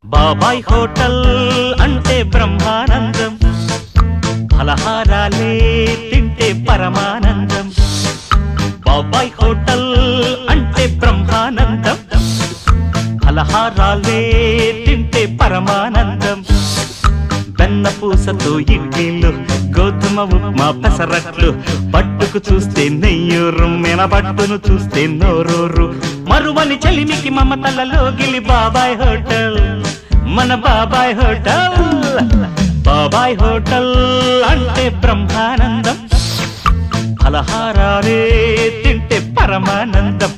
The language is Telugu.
బాబాయ్ హోటల్ అంటే బ్రహ్మానందం, ఫలహారాలే తింటే పరమానందం. బాబాయ్ హోటల్ అంటే బ్రహ్మానందం, ఫలహారాలే తింటే పరమానందం. వెన్న పూసతో ఇడ్లీలు, గోధుమ ఉప్మా పెసరట్లు, పట్టుకు చూస్తే నెయ్యూరు, మెనబట్టును చూస్తే నోరూరు. మరువని చలిమికి మమతలలో గిలి బాబాయ్ హోటల్, మన బాబాయ్ హోటల్. బాబాయ్ హోటల్ అంటే బ్రహ్మానందం, ఫలహారాలే తింటే పరమానందం.